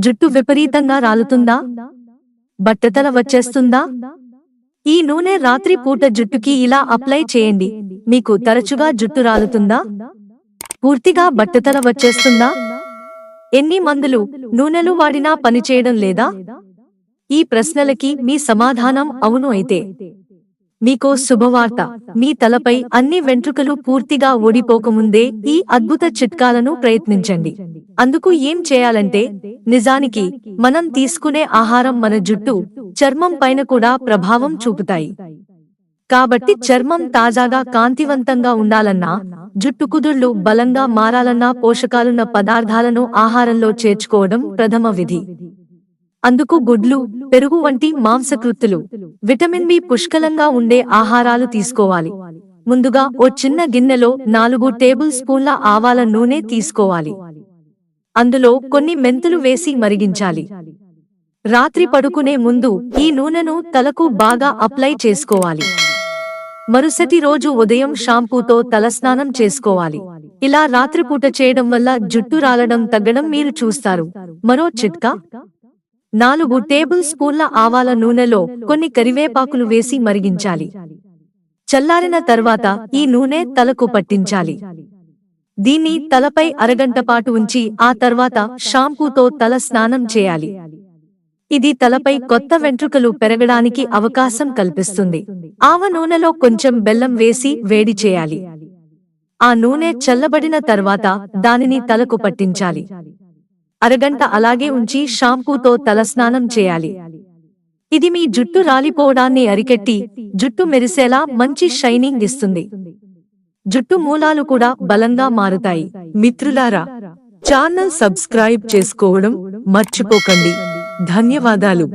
జుట్టు విపరీతంగా రాలుతుందా? బట్టతల వచ్చేస్తుందా? ఈ నూనె రాత్రి పూట జుట్టుకి ఇలా అప్లై చేయండి. మీకు తరచుగా జుట్టు రాలుతుందా? పూర్తిగా బట్టతల వచ్చేస్తుందా? ఎన్ని మందులు, నూనెలు వాడినా పనిచేయడం లేదా? ఈ ప్రశ్నలకి మీ సమాధానం అవును అయితే మీకో శుభవార్త. మీ తలపై అన్ని వెంట్రుకలు పూర్తిగా ఊడిపోకముందే ఈ అద్భుత చిట్కాలను ప్రయత్నించండి. అందుకు ఏం చేయాలంటే, నిజానికి మనం తీసుకునే ఆహారం మన జుట్టు, చర్మం పైన కూడా ప్రభావం చూపుతాయి. కాబట్టి చర్మం తాజాగా కాంతివంతంగా ఉండాలన్నా, జుట్టు కుదుళ్లు బలంగా మారాలన్నా పోషకాలున్న పదార్థాలను ఆహారంలో చేర్చుకోవడం ప్రథమ విధి. అందుకు గుడ్లు, పెరుగు వంటి మాంసకృత్తులు, విటమిన్ బి పుష్కలంగా ఉండే ఆహారాలు తీసుకోవాలి. ముందుగా ఓ చిన్న గిన్నెలో 4 టేబుల్ స్పూన్ల ఆవాల నూనె తీసుకోవాలి. అందులో కొన్ని మెంతులు వేసి మరిగించాలి. రాత్రి పడుకునే ముందు ఈ నూనెను తలకు బాగా అప్లై చేసుకోవాలి. మరుసటి రోజు ఉదయం షాంపూతో తలస్నానం చేసుకోవాలి. ఇలా రాత్రిపూట చేయడం వల్ల జుట్టు రాలడం తగ్గడం మీరు చూస్తారు. మరో చిట్కా, 4 టేబుల్ స్పూన్ల ఆవాల నూనెలో కొన్ని కరివేపాకులు వేసి మరిగించాలి. చల్లారిన తర్వాత ఈ నూనె తలకు పట్టించాలి. దీన్ని తలపై అరగంట పాటు ఉంచి ఆ తర్వాత షాంపూతో తల స్నానం చేయాలి. ఇది తలపై కొత్త వెంట్రుకలు పెరగడానికి అవకాశం కల్పిస్తుంది. ఆవ నూనెలో కొంచెం బెల్లం వేసి వేడి చేయాలి. ఆ నూనె చల్లబడిన తర్వాత దానిని తలకు పట్టించాలి. అరగంట అలాగే ఉంచి షాంపూతో తలస్నానం చేయాలి. ఇది మీ జుట్టు రాలిపోవడాన్ని అరికెట్టి జుట్టు మెరిసేలా మంచి షైనింగ్ ఇస్తుంది. జుట్టు మూలాలు కూడా బలంగా మారుతాయి. మిత్రులారా, ఛానల్ సబ్స్క్రైబ్ చేసుకోవడం మర్చిపోకండి. ధన్యవాదాలు.